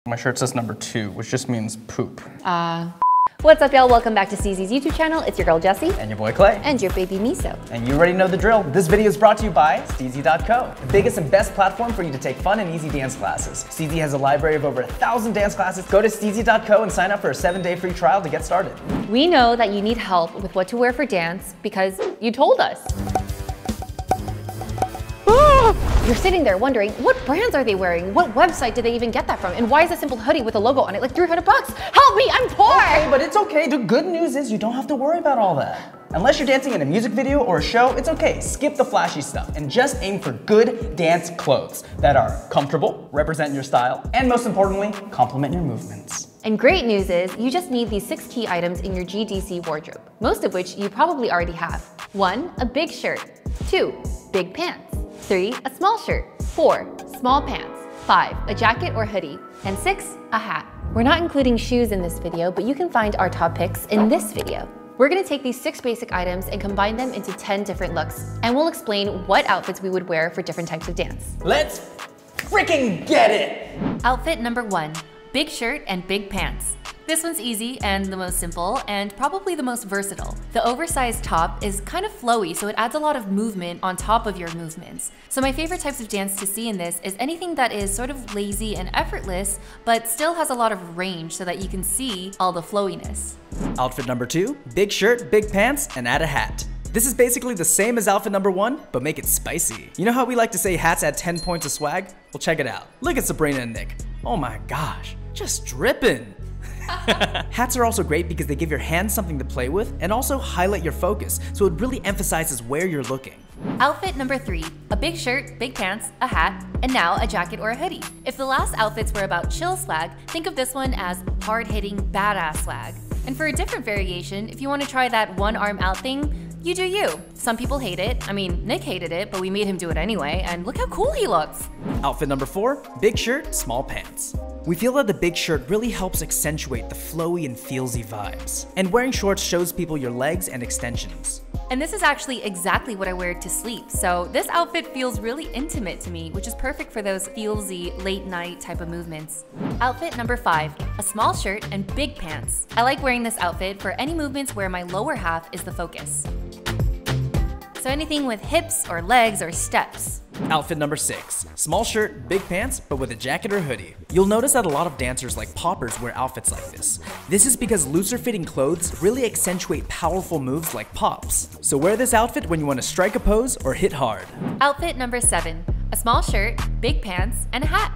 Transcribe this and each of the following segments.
My shirt says number 2, which just means poop. What's up, y'all? Welcome back to STEEZY's YouTube channel. It's your girl, Jessie. And your boy, Clay. And your baby, Miso. And you already know the drill. This video is brought to you by STEEZY.co, the biggest and best platform for you to take fun and easy dance classes. STEEZY has a library of over 1,000 dance classes. Go to STEEZY.co and sign up for a 7-day free trial to get started. We know that you need help with what to wear for dance because you told us. You're sitting there wondering, what brands are they wearing? What website did they even get that from? And why is a simple hoodie with a logo on it like 300 bucks? Help me, I'm poor! Okay, but it's okay. The good news is you don't have to worry about all that. Unless you're dancing in a music video or a show, it's okay. Skip the flashy stuff and just aim for good dance clothes that are comfortable, represent your style, and most importantly, complement your movements. And great news is, you just need these 6 key items in your GDC wardrobe, most of which you probably already have. 1, a big shirt. 2, big pants. 3, a small shirt. 4, small pants. 5, a jacket or hoodie. And 6, a hat. We're not including shoes in this video, but you can find our top picks in this video. We're gonna take these 6 basic items and combine them into 10 different looks, and we'll explain what outfits we would wear for different types of dance. Let's freaking get it! Outfit number 1, big shirt and big pants. This one's easy and the most simple and probably the most versatile. The oversized top is kind of flowy, so it adds a lot of movement on top of your movements. So my favorite types of dance to see in this is anything that is sort of lazy and effortless, but still has a lot of range so that you can see all the flowiness. Outfit number 2, big shirt, big pants, and add a hat. This is basically the same as outfit number 1, but make it spicy. You know how we like to say hats add 10 points of swag? Well, check it out. Look at Sabrina and Nick. Oh my gosh, just dripping. Hats are also great because they give your hands something to play with and also highlight your focus, so it really emphasizes where you're looking. Outfit number 3, a big shirt, big pants, a hat, and now a jacket or a hoodie. If the last outfits were about chill swag, think of this one as hard-hitting, badass swag. And for a different variation, if you want to try that one arm out thing, you do you. Some people hate it. I mean, Nick hated it, but we made him do it anyway, and look how cool he looks. Outfit number 4, big shirt, small pants. We feel that the big shirt really helps accentuate the flowy and feelsy vibes. And wearing shorts shows people your legs and extensions. And this is actually exactly what I wear to sleep, so this outfit feels really intimate to me, which is perfect for those feelsy, late night type of movements. Outfit number 5, a small shirt and big pants. I like wearing this outfit for any movements where my lower half is the focus. So anything with hips or legs or steps. Outfit number 6, small shirt, big pants, but with a jacket or hoodie. You'll notice that a lot of dancers like poppers wear outfits like this. This is because looser fitting clothes really accentuate powerful moves like pops. So wear this outfit when you want to strike a pose or hit hard. Outfit number 7, a small shirt, big pants, and a hat.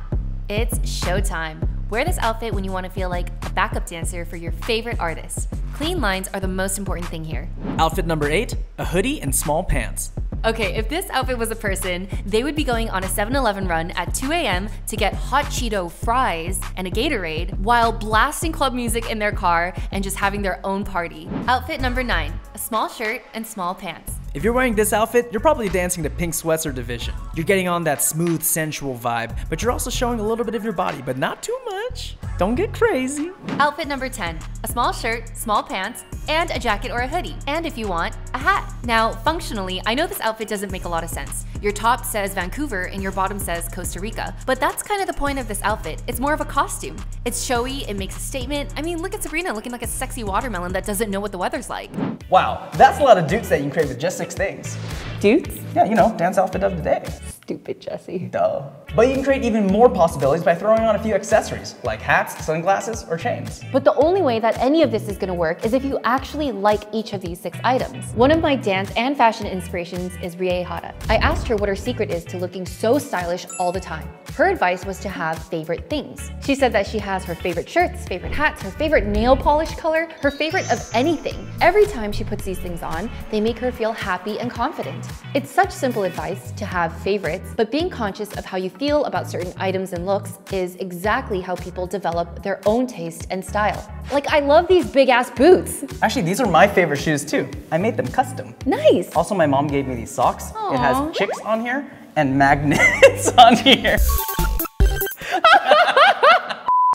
It's showtime. Wear this outfit when you want to feel like a backup dancer for your favorite artist. Clean lines are the most important thing here. Outfit number 8, a hoodie and small pants. Okay, if this outfit was a person, they would be going on a 7-Eleven run at 2 a.m. to get hot Cheeto fries and a Gatorade while blasting club music in their car and just having their own party. Outfit number 9, a small shirt and small pants. If you're wearing this outfit, you're probably dancing to Pink Sweats or Division. You're getting on that smooth, sensual vibe, but you're also showing a little bit of your body, but not too much. Don't get crazy. Outfit number 10, a small shirt, small pants, and a jacket or a hoodie. And if you want, a hat. Now, functionally, I know this outfit doesn't make a lot of sense. Your top says Vancouver and your bottom says Costa Rica, but that's kind of the point of this outfit. It's more of a costume. It's showy, it makes a statement. I mean, look at Sabrina looking like a sexy watermelon that doesn't know what the weather's like. Wow, that's a lot of dukes that you can create with just 6 things. Dudes? Yeah, you know, dance outfit of the day. Stupid Jessie. Duh. But you can create even more possibilities by throwing on a few accessories, like hats, sunglasses, or chains. But the only way that any of this is gonna work is if you actually like each of these 6 items. One of my dance and fashion inspirations is Hata. I asked her what her secret is to looking so stylish all the time. Her advice was to have favorite things. She said that she has her favorite shirts, favorite hats, her favorite nail polish color, her favorite of anything. Every time she puts these things on, they make her feel happy and confident. It's such simple advice to have favorites, but being conscious of how you feel about certain items and looks is exactly how people develop their own taste and style. Like, I love these big ass boots. Actually, these are my favorite shoes too. I made them custom. Nice. Also, my mom gave me these socks. Aww. It has chicks on here and magnets on here.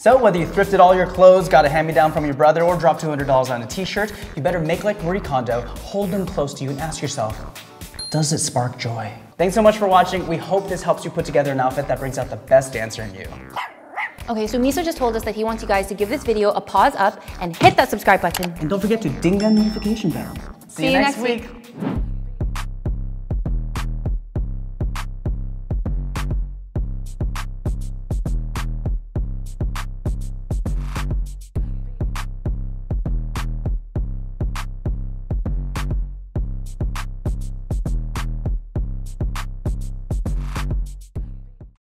So whether you thrifted all your clothes, got a hand-me-down from your brother, or dropped $200 on a t-shirt, you better make like Marie Kondo, hold them close to you and ask yourself, does it spark joy? Thanks so much for watching. We hope this helps you put together an outfit that brings out the best dancer in you. Okay, so Miso just told us that he wants you guys to give this video a pause up and hit that subscribe button. And don't forget to ding that notification bell. See you next week.